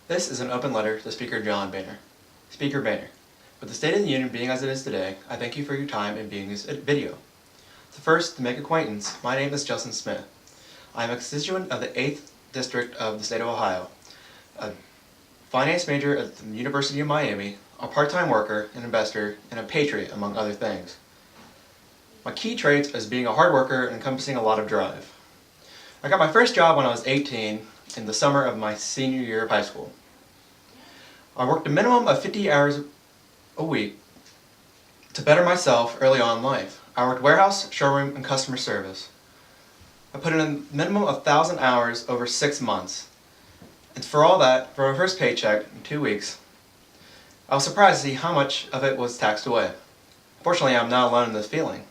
This is an open letter to Speaker John Boehner. Speaker Boehner, with the State of the Union being as it is today, I thank you for your time in being this video. So first, to make acquaintance, my name is Justin Smith. I am a constituent of the 8th District of the State of Ohio, a finance major at the University of Miami, a part-time worker, an investor, and a patriot, among other things. My key traits is being a hard worker and encompassing a lot of drive. I got my first job when I was 18 in the summer of my senior year of high school. I worked a minimum of 50 hours a week to better myself early on in life. I worked warehouse, showroom, and customer service. I put in a minimum of 1,000 hours over 6 months. And for all that, for my first paycheck in 2 weeks, I was surprised to see how much of it was taxed away. Fortunately, I'm not alone in this feeling.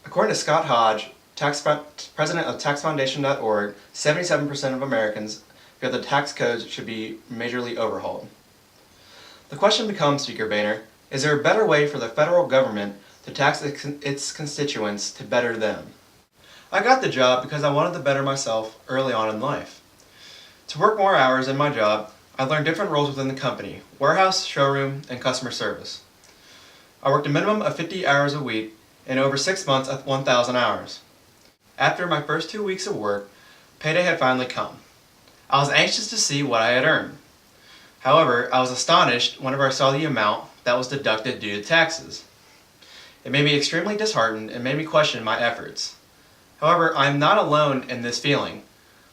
According to Scott Hodge, president of TaxFoundation.org, 77% of Americans feel the tax codes should be majorly overhauled. The question becomes, Speaker Boehner, is there a better way for the federal government to tax its constituents to better them? I got the job because I wanted to better myself early on in life. To work more hours in my job, I learned different roles within the company: warehouse, showroom, and customer service. I worked a minimum of 50 hours a week and over 6 months at 1,000 hours. After my first 2 weeks of work, payday had finally come. I was anxious to see what I had earned. However, I was astonished whenever I saw the amount that was deducted due to taxes. It made me extremely disheartened and made me question my efforts. However, I am not alone in this feeling.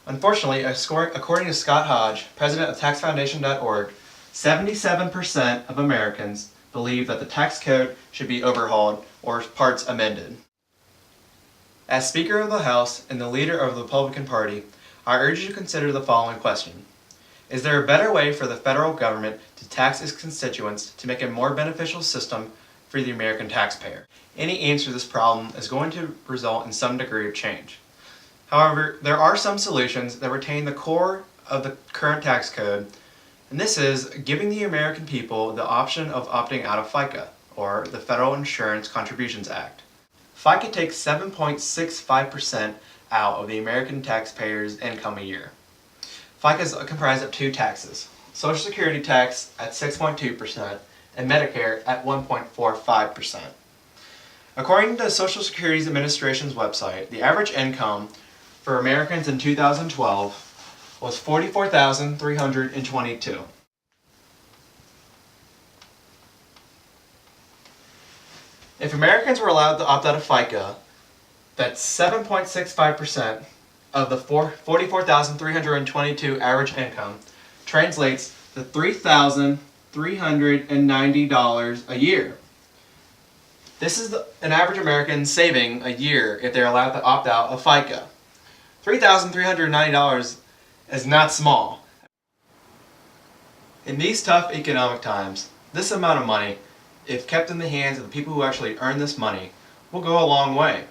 Unfortunately, according to Scott Hodge, president of TaxFoundation.org, 77% of Americans believe that the tax code should be overhauled or parts amended. As Speaker of the House and the leader of the Republican Party, I urge you to consider the following question. Is there a better way for the federal government to tax its constituents to make a more beneficial system for the American taxpayer? Any answer to this problem is going to result in some degree of change. However, there are some solutions that retain the core of the current tax code, and this is giving the American people the option of opting out of FICA, or the Federal Insurance Contributions Act. FICA takes 7.65% out of the American taxpayer's income a year. FICA is comprised of two taxes: Social Security tax at 6.2% and Medicare at 1.45%. According to the Social Security Administration's website, the average income for Americans in 2012 was $44,322. If Americans were allowed to opt out of FICA, that's 7.65% of the $44,322 average income translates to $3,390 a year. This is an average American saving a year if they're allowed to opt out of FICA. $3,390 is not small. In these tough economic times, this amount of money, if kept in the hands of the people who actually earn this money, will go a long way.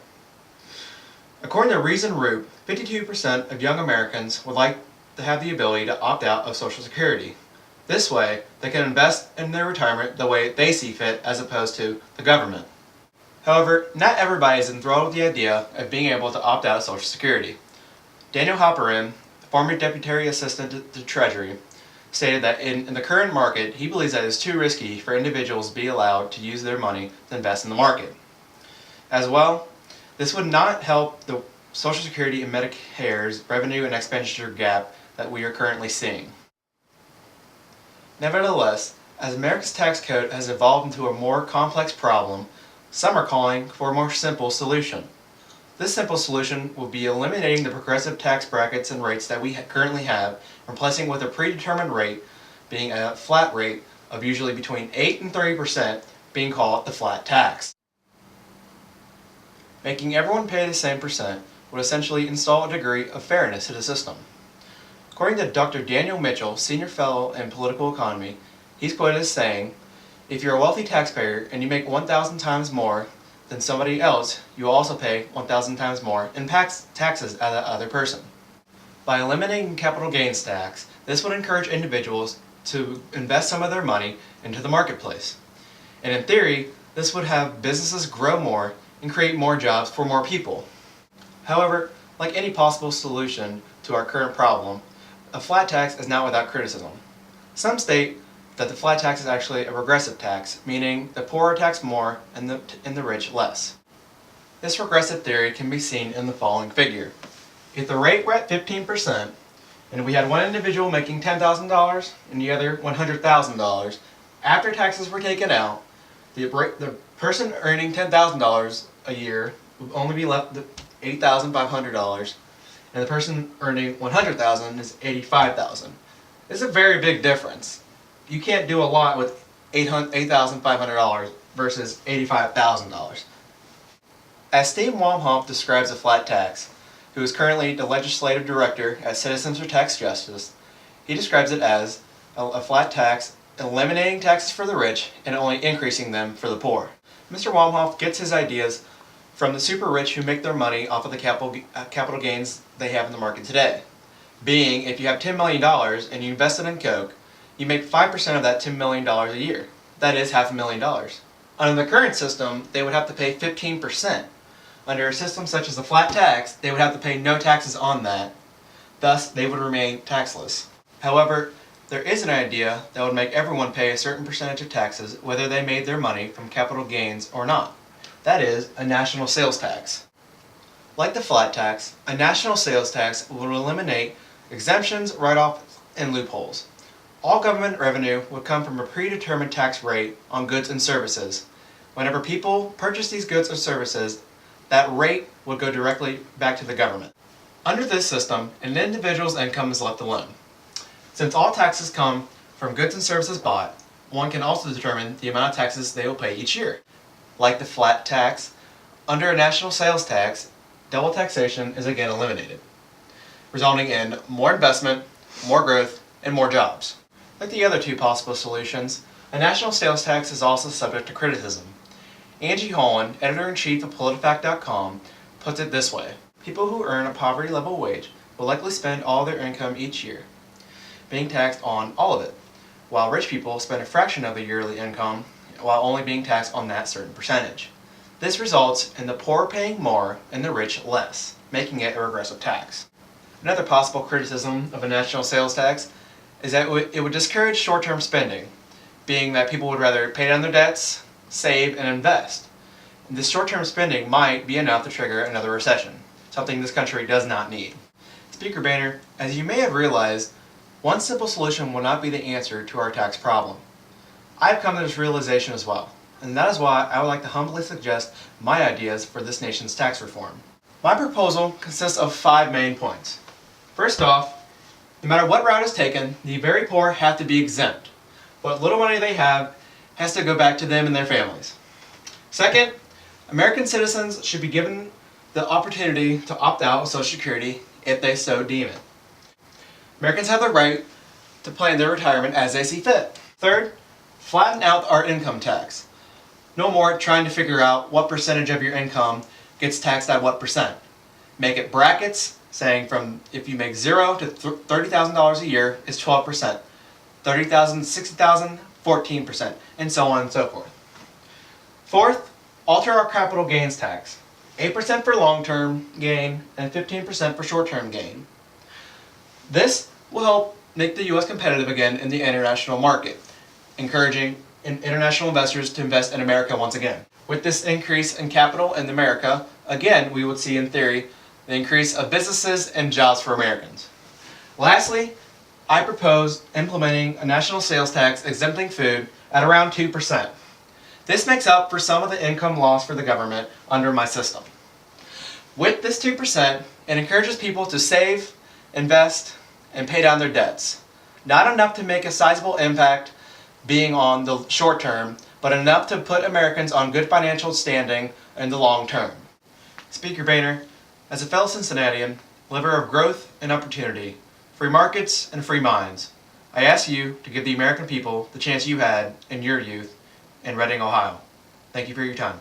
According to Reason Root, 52% of young Americans would like to have the ability to opt out of Social Security. This way, they can invest in their retirement the way they see fit as opposed to the government. However, not everybody is enthralled with the idea of being able to opt out of Social Security. Daniel Halperin, former Deputy Assistant to the Treasury, stated that in the current market, he believes that it is too risky for individuals to be allowed to use their money to invest in the market. As well, this would not help the Social Security and Medicare's revenue and expenditure gap that we are currently seeing. Nevertheless, as America's tax code has evolved into a more complex problem, some are calling for a more simple solution. This simple solution will be eliminating the progressive tax brackets and rates that we currently have, replacing with a predetermined rate, being a flat rate of usually between 8 and 30%, being called the flat tax. Making everyone pay the same percent would essentially install a degree of fairness to the system. According to Dr. Daniel Mitchell, Senior Fellow in Political Economy, he's quoted as saying, "If you're a wealthy taxpayer and you make 1,000 times more than somebody else, you also pay 1,000 times more in taxes as that other person." By eliminating capital gains tax, this would encourage individuals to invest some of their money into the marketplace. And in theory, this would have businesses grow more and create more jobs for more people. However, like any possible solution to our current problem, a flat tax is not without criticism. Some state that the flat tax is actually a regressive tax, meaning the poor are taxed more and the rich less. This regressive theory can be seen in the following figure. If the rate were at 15%, and we had one individual making $10,000 and the other $100,000, after taxes were taken out, the person earning $10,000 a year would only be left with $8,500, and the person earning $100,000 is $85,000. This is a very big difference. You can't do a lot with $8,500 versus $85,000. As Steve Wamhoff describes a flat tax, who is currently the legislative director at Citizens for Tax Justice, he describes it as a flat tax eliminating taxes for the rich and only increasing them for the poor. Mr. Wamhoff gets his ideas from the super rich who make their money off of the capital gains they have in the market today. Being, if you have $10 million and you invest it in Coke, you make 5% of that $10 million a year. That is $500,000. Under the current system, they would have to pay 15%. Under a system such as a flat tax, they would have to pay no taxes on that. Thus, they would remain taxless. However, there is an idea that would make everyone pay a certain percentage of taxes whether they made their money from capital gains or not. That is, a national sales tax. Like the flat tax, a national sales tax will eliminate exemptions, write-offs, and loopholes. All government revenue would come from a predetermined tax rate on goods and services. Whenever people purchase these goods or services, that rate would go directly back to the government. Under this system, an individual's income is left alone. Since all taxes come from goods and services bought, one can also determine the amount of taxes they will pay each year. Like the flat tax, under a national sales tax, double taxation is again eliminated, resulting in more investment, more growth, and more jobs. Like the other two possible solutions, a national sales tax is also subject to criticism. Angie Holland, editor-in-chief of PolitiFact.com, puts it this way. People who earn a poverty-level wage will likely spend all their income each year, being taxed on all of it, while rich people spend a fraction of their yearly income while only being taxed on that certain percentage. This results in the poor paying more and the rich less, making it a regressive tax. Another possible criticism of a national sales tax is that it would discourage short-term spending, being that people would rather pay down their debts, save, and invest. And this short-term spending might be enough to trigger another recession, something this country does not need. Speaker Boehner, as you may have realized, one simple solution will not be the answer to our tax problem. I've come to this realization as well, and that is why I would like to humbly suggest my ideas for this nation's tax reform. My proposal consists of 5 main points. First off, no matter what route is taken, the very poor have to be exempt. What little money they have has to go back to them and their families. Second, American citizens should be given the opportunity to opt out of Social Security if they so deem it. Americans have the right to plan their retirement as they see fit. Third, flatten out our income tax. No more trying to figure out what percentage of your income gets taxed at what percent. Make it brackets saying from if you make $0 to $30,000 a year is 12%, $30,000 to $60,000, 14%, and so on and so forth. Fourth, alter our capital gains tax. 8% for long-term gain and 15% for short-term gain. This will help make the U.S. competitive again in the international market, encouraging international investors to invest in America once again. With this increase in capital in America, again, we would see in theory the increase of businesses and jobs for Americans. Lastly, I propose implementing a national sales tax exempting food at around 2%. This makes up for some of the income lost for the government under my system. With this 2%, it encourages people to save, invest, and pay down their debts. Not enough to make a sizable impact being on the short term, but enough to put Americans on good financial standing in the long term. Speaker Boehner, as a fellow Cincinnatian, lover of growth and opportunity, free markets and free minds, I ask you to give the American people the chance you had in your youth in Reading, Ohio. Thank you for your time.